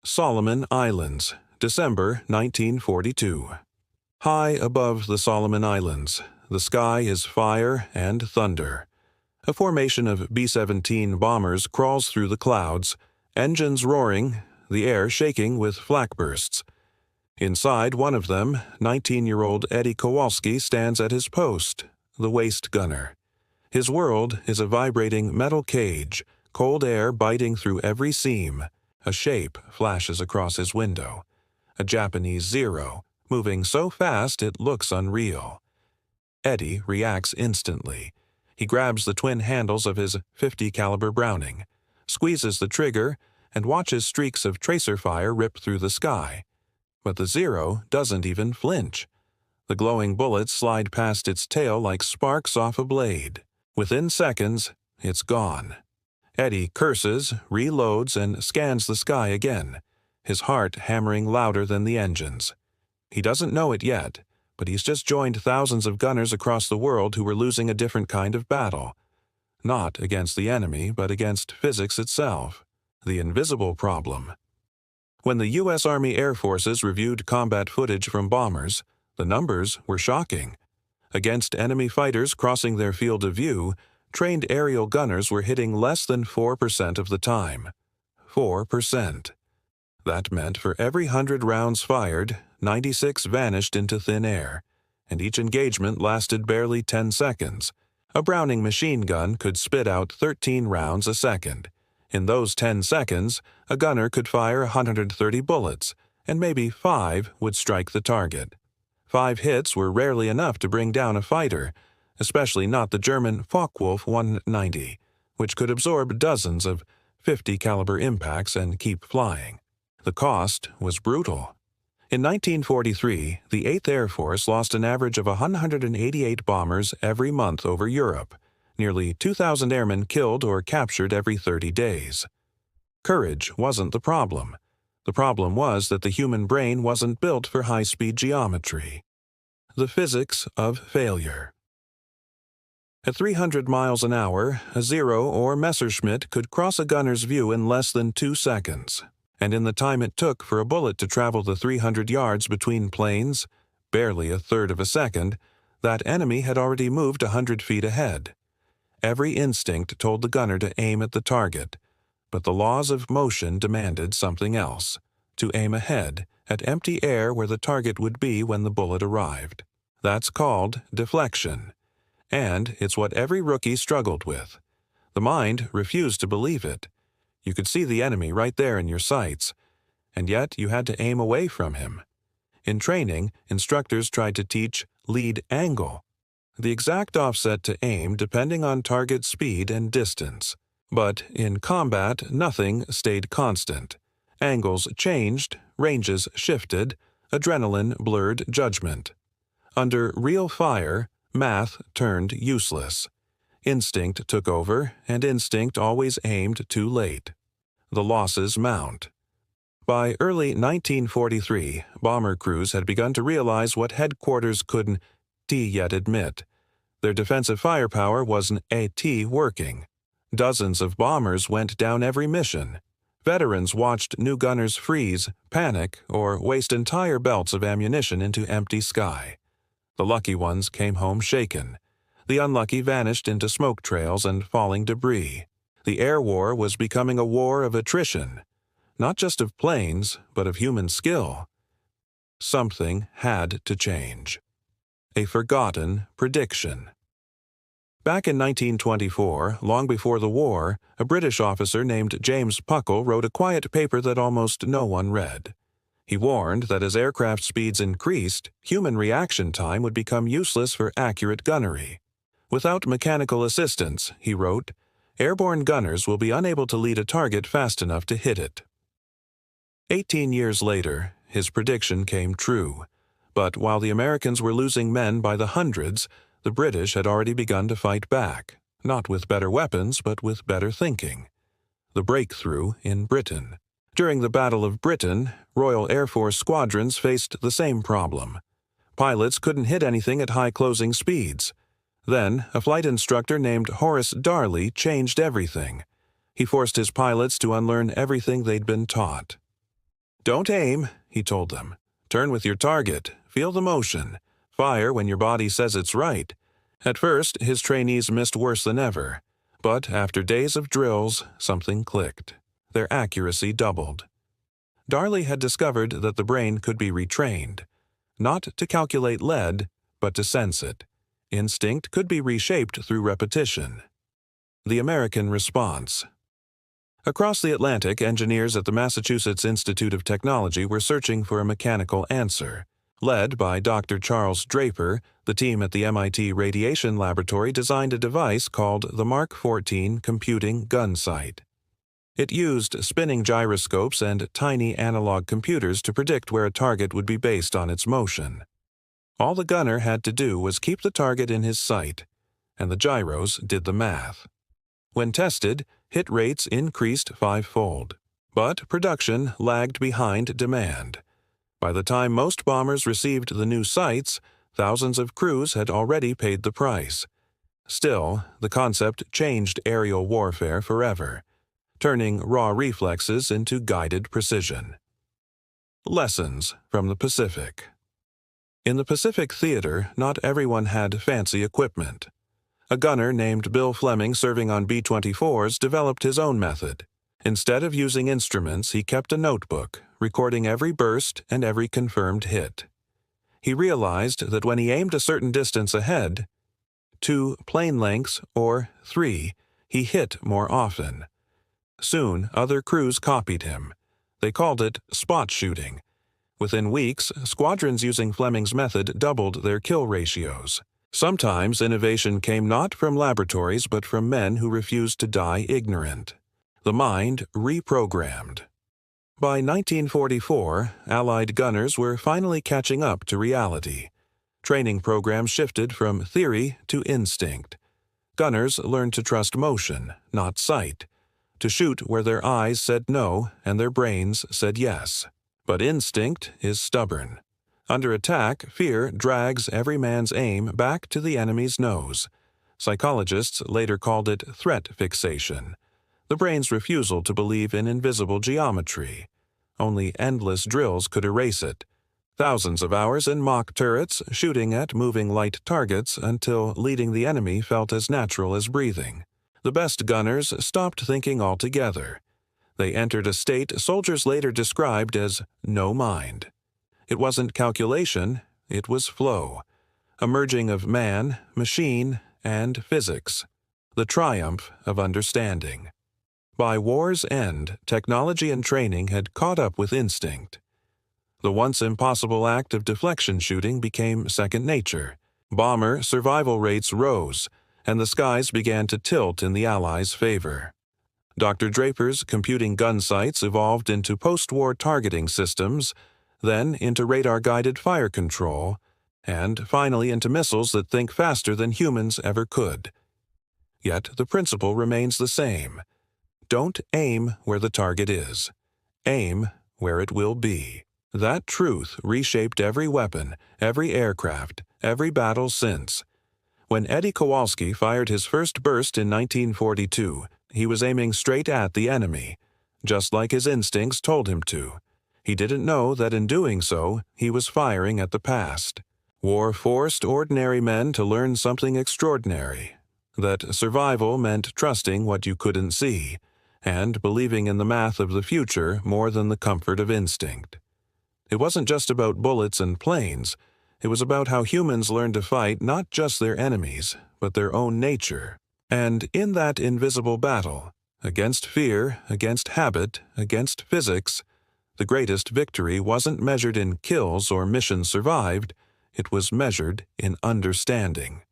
Solomon Islands, December 1942. High above the Solomon Islands, the sky is fire and thunder. A formation of B-17 bombers crawls through the clouds, engines roaring, the air shaking with flak bursts. Inside one of them, 19-year-old Eddie Kowalski stands at his post, the waist gunner. His world is a vibrating metal cage, cold air biting through every seam. A shape flashes across his window. A Japanese Zero, moving so fast it looks unreal. Eddie reacts instantly. He grabs the twin handles of his .50 caliber Browning, squeezes the trigger, and watches streaks of tracer fire rip through the sky. But the Zero doesn't even flinch. The glowing bullets slide past its tail like sparks off a blade. Within seconds, it's gone. Eddie curses, reloads, and scans the sky again, his heart hammering louder than the engines. He doesn't know it yet, but he's just joined thousands of gunners across the world who were losing a different kind of battle. Not against the enemy, but against physics itself, the invisible problem. When the U.S. Army Air Forces reviewed combat footage from bombers, the numbers were shocking. Against enemy fighters crossing their field of view, trained aerial gunners were hitting less than 4% of the time. 4%. That meant for every 100 rounds fired, 96 vanished into thin air, and each engagement lasted barely 10 seconds. A Browning machine gun could spit out 13 rounds a second. In those 10 seconds, a gunner could fire 130 bullets, and maybe 5 would strike the target. 5 hits were rarely enough to bring down a fighter, especially not the German Focke-Wulf 190, which could absorb dozens of .50 caliber impacts and keep flying. The cost was brutal. In 1943, the 8th Air Force lost an average of 188 bombers every month over Europe, nearly 2,000 airmen killed or captured every 30 days. Courage wasn't the problem. The problem was that the human brain wasn't built for high-speed geometry. The physics of failure. At 300 miles an hour, a Zero or Messerschmitt could cross a gunner's view in less than 2 seconds, and in the time it took for a bullet to travel the 300 yards between planes, barely a third of a second, that enemy had already moved 100 feet ahead. Every instinct told the gunner to aim at the target, but the laws of motion demanded something else, to aim ahead, at empty air where the target would be when the bullet arrived. That's called deflection. And it's what every rookie struggled with. The mind refused to believe it. You could see the enemy right there in your sights, and yet you had to aim away from him. In training, instructors tried to teach lead angle, the exact offset to aim depending on target speed and distance. But in combat, nothing stayed constant. Angles changed, ranges shifted, adrenaline blurred judgment. Under real fire, math turned useless. Instinct took over, and instinct always aimed too late. The losses mount. By early 1943, bomber crews had begun to realize what headquarters couldn't yet admit. Their defensive firepower wasn't working. Dozens of bombers went down every mission. Veterans watched new gunners freeze, panic, or waste entire belts of ammunition into empty sky. The lucky ones came home shaken. The unlucky vanished into smoke trails and falling debris. The air war was becoming a war of attrition, not just of planes, but of human skill. Something had to change. A forgotten prediction. Back in 1924, long before the war, a British officer named James Puckle wrote a quiet paper that almost no one read. He warned that as aircraft speeds increased, human reaction time would become useless for accurate gunnery. Without mechanical assistance, he wrote, airborne gunners will be unable to lead a target fast enough to hit it. 18 years later, his prediction came true. But while the Americans were losing men by the hundreds, the British had already begun to fight back, not with better weapons, but with better thinking. The breakthrough in Britain. During the Battle of Britain, Royal Air Force squadrons faced the same problem. Pilots couldn't hit anything at high closing speeds. Then, a flight instructor named Horace Darley changed everything. He forced his pilots to unlearn everything they'd been taught. "Don't aim," he told them. "Turn with your target, feel the motion, fire when your body says it's right." At first, his trainees missed worse than ever, but after days of drills, something clicked. Their accuracy doubled. Darley had discovered that the brain could be retrained, not to calculate lead, but to sense it. Instinct could be reshaped through repetition. The American response. Across the Atlantic, engineers at the Massachusetts Institute of Technology were searching for a mechanical answer. Led by Dr. Charles Draper, the team at the MIT Radiation Laboratory designed a device called the Mark 14 Computing Gun Sight. It used spinning gyroscopes and tiny analog computers to predict where a target would be based on its motion. All the gunner had to do was keep the target in his sight, and the gyros did the math. When tested, hit rates increased fivefold, but production lagged behind demand. By the time most bombers received the new sights, thousands of crews had already paid the price. Still, the concept changed aerial warfare forever, turning raw reflexes into guided precision. Lessons from the Pacific. In the Pacific Theater, not everyone had fancy equipment. A gunner named Bill Fleming serving on B-24s developed his own method. Instead of using instruments, he kept a notebook, recording every burst and every confirmed hit. He realized that when he aimed a certain distance ahead, 2 plane lengths or 3, he hit more often. Soon, other crews copied him. They called it spot shooting. Within weeks, squadrons using Fleming's method doubled their kill ratios. Sometimes innovation came not from laboratories but from men who refused to die ignorant. The mind reprogrammed. By 1944, Allied gunners were finally catching up to reality. Training programs shifted from theory to instinct. Gunners learned to trust motion, not sight, to shoot where their eyes said no and their brains said yes. But instinct is stubborn. Under attack, fear drags every man's aim back to the enemy's nose. Psychologists later called it threat fixation, the brain's refusal to believe in invisible geometry. Only endless drills could erase it. Thousands of hours in mock turrets, shooting at moving light targets until leading the enemy felt as natural as breathing. The best gunners stopped thinking altogether. They entered a state soldiers later described as no mind. It wasn't calculation, it was flow, a merging of man, machine, and physics, the triumph of understanding. By war's end, technology and training had caught up with instinct. The once impossible act of deflection shooting became second nature. Bomber survival rates rose, and the skies began to tilt in the Allies' favor. Dr. Draper's computing gun sights evolved into post-war targeting systems, then into radar-guided fire control, and finally into missiles that think faster than humans ever could. Yet the principle remains the same. Don't aim where the target is. Aim where it will be. That truth reshaped every weapon, every aircraft, every battle since. When Eddie Kowalski fired his first burst in 1942, he was aiming straight at the enemy, just like his instincts told him to. He didn't know that in doing so, he was firing at the past. War forced ordinary men to learn something extraordinary, that survival meant trusting what you couldn't see, and believing in the math of the future more than the comfort of instinct. It wasn't just about bullets and planes. It was about how humans learned to fight not just their enemies, but their own nature. And in that invisible battle, against fear, against habit, against physics, the greatest victory wasn't measured in kills or missions survived, it was measured in understanding.